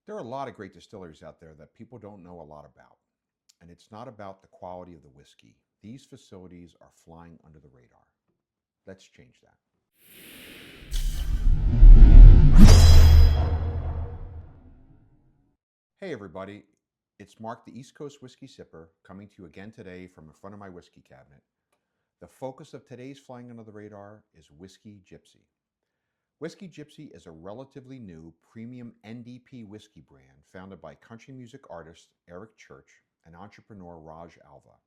There are a lot of great distilleries out there that people don't know a lot about. And it's not about the quality of the whiskey. These facilities are flying under the radar. Let's change that. Hey, everybody. It's Mark, the East Coast Whiskey Sipper, coming to you again today from in front of my whiskey cabinet. The focus of today's Flying Under the Radar is Whisky Jypsi. Whisky Jypsi is a relatively new premium NDP whiskey brand founded by country music artist Eric Church and entrepreneur Raj Alva.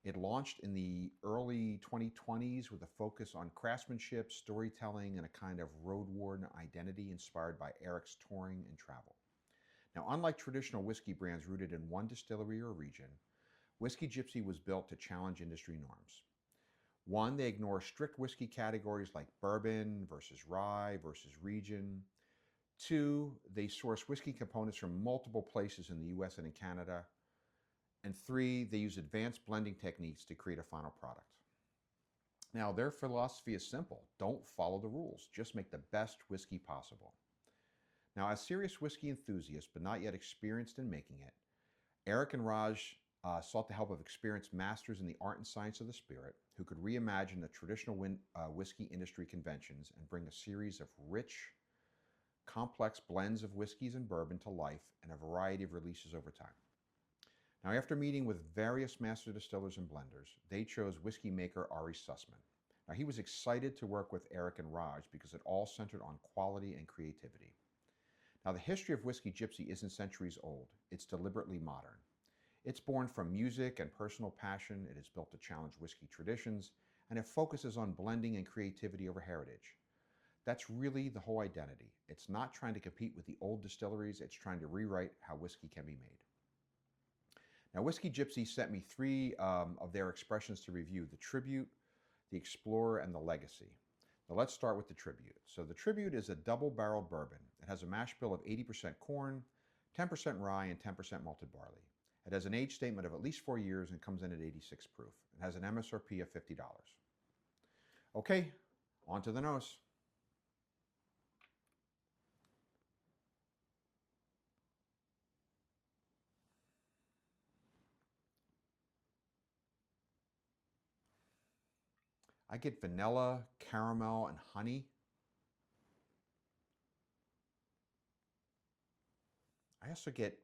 It launched in the early 2020s with a focus on craftsmanship, storytelling, and a kind of road-worn identity inspired by Eric's touring and travel. Now, unlike traditional whiskey brands rooted in one distillery or region, Whisky Jypsi was built to challenge industry norms. One, they ignore strict whiskey categories like bourbon versus rye versus region. Two, they source whiskey components from multiple places in the US and in Canada. And three, they use advanced blending techniques to create a final product. Now, their philosophy is simple. Don't follow the rules. Just make the best whiskey possible. Now, as serious whiskey enthusiasts, but not yet experienced in making it, Eric and Raj sought the help of experienced masters in the art and science of the spirit who could reimagine the traditional whiskey industry conventions and bring a series of rich, complex blends of whiskeys and bourbon to life in a variety of releases over time. Now, after meeting with various master distillers and blenders, they chose whiskey maker Ari Sussman. Now, he was excited to work with Eric and Raj because it all centered on quality and creativity. Now, the history of Whisky Jypsi isn't centuries old. It's deliberately modern. It's born from music and personal passion. It is built to challenge whiskey traditions, and it focuses on blending and creativity over heritage. That's really the whole identity. It's not trying to compete with the old distilleries. It's trying to rewrite how whiskey can be made. Now, Whisky Jypsi sent me three of their expressions to review: the Tribute, the Explorer, and the Legacy. Now, let's start with the Tribute. So the Tribute is a double-barreled bourbon. It has a mash bill of 80% corn, 10% rye, and 10% malted barley. It has an age statement of at least 4 years and comes in at 86 proof. It has an MSRP of $50. Okay, on to the nose. I get vanilla, caramel, and honey. I also get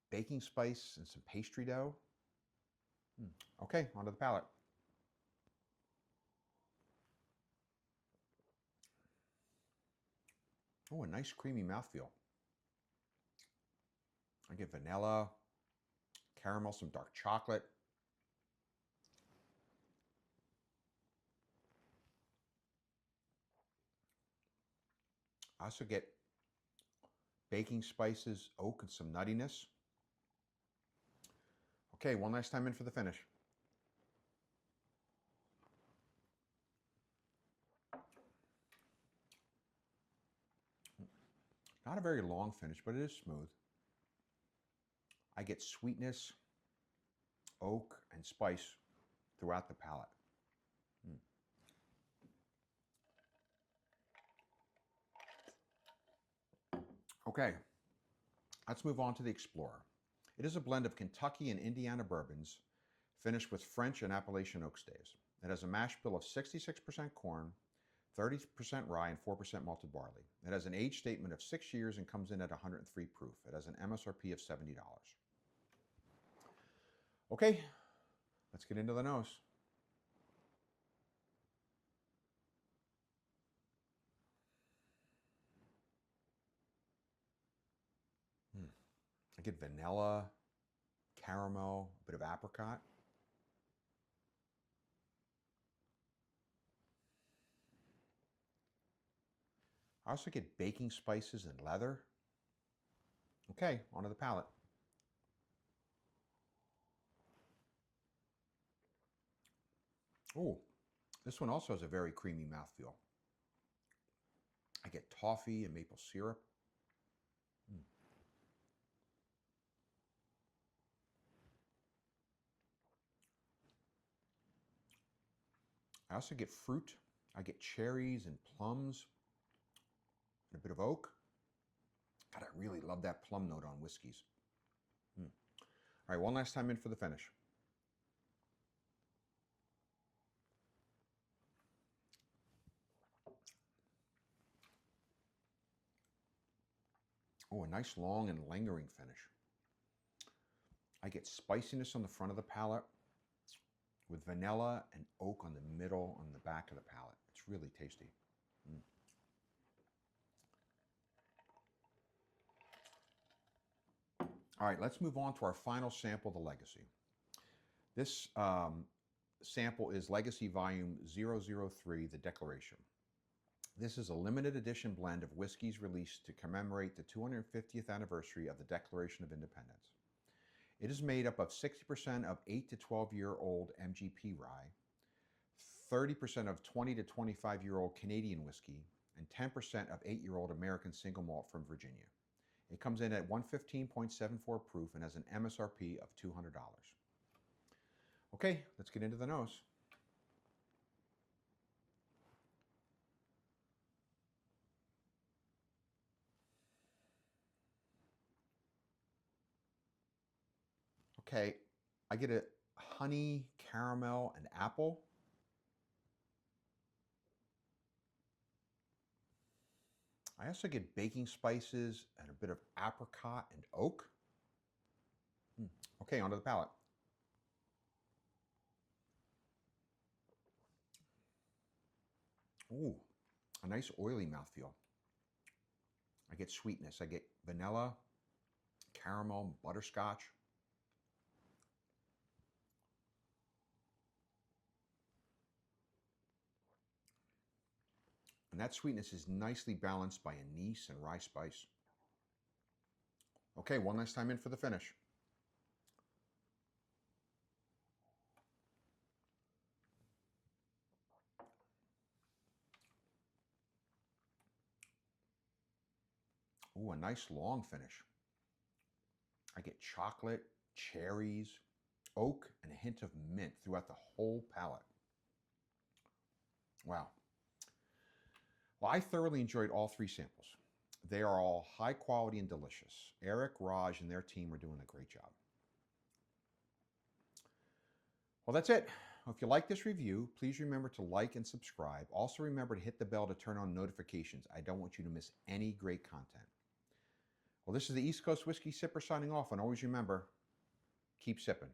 baking spice and some pastry dough. Okay, onto the palate. Oh, a nice creamy mouthfeel. I get vanilla, caramel, some dark chocolate. I also get baking spices, oak, and some nuttiness. Okay, one last time in for the finish. Not a very long finish, but it is smooth. I get sweetness, oak, and spice throughout the palate. Okay, let's move on to the Explorer. It is a blend of Kentucky and Indiana bourbons finished with French and Appalachian oak staves. It has a mash bill of 66% corn, 30% rye, and 4% malted barley. It has an age statement of 6 years and comes in at 103 proof. It has an MSRP of $70. Okay, let's get into the nose. I get vanilla, caramel, a bit of apricot. I also get baking spices and leather. Okay, onto the palate. Oh, this one also has a very creamy mouthfeel. I get toffee and maple syrup. I also get fruit. I get cherries and plums and a bit of oak. God, I really love that plum note on whiskeys. All right, one last time in for the finish. Oh, a nice long and lingering finish. I get spiciness on the front of the palate with vanilla and oak on the middle, on the back of the palate. It's really tasty. All right, let's move on to our final sample, the Legacy. This sample is Legacy Volume 003, The Declaration. This is a limited edition blend of whiskeys released to commemorate the 250th anniversary of the Declaration of Independence. It is made up of 60% of 8 to 12-year-old MGP rye, 30% of 20 to 25-year-old Canadian whiskey, and 10% of 8-year-old American single malt from Virginia. It comes in at 115.74 proof and has an MSRP of $200. Okay, let's get into the nose. Okay, I get a honey, caramel, and apple. I also get baking spices and a bit of apricot and oak. Okay, onto the palate. Ooh, a nice oily mouthfeel. I get sweetness. I get vanilla, caramel, butterscotch. And that sweetness is nicely balanced by anise and rye spice. Okay, one last time in for the finish. Ooh, a nice long finish. I get chocolate, cherries, oak, and a hint of mint throughout the whole palate. Wow. Well, I thoroughly enjoyed all three samples. They are all high quality and delicious. Eric, Raj, and their team are doing a great job. Well, that's it. If you like this review, please remember to like and subscribe. Also remember to hit the bell to turn on notifications. I don't want you to miss any great content. Well, this is the East Coast Whiskey Sipper signing off, and always remember, keep sipping.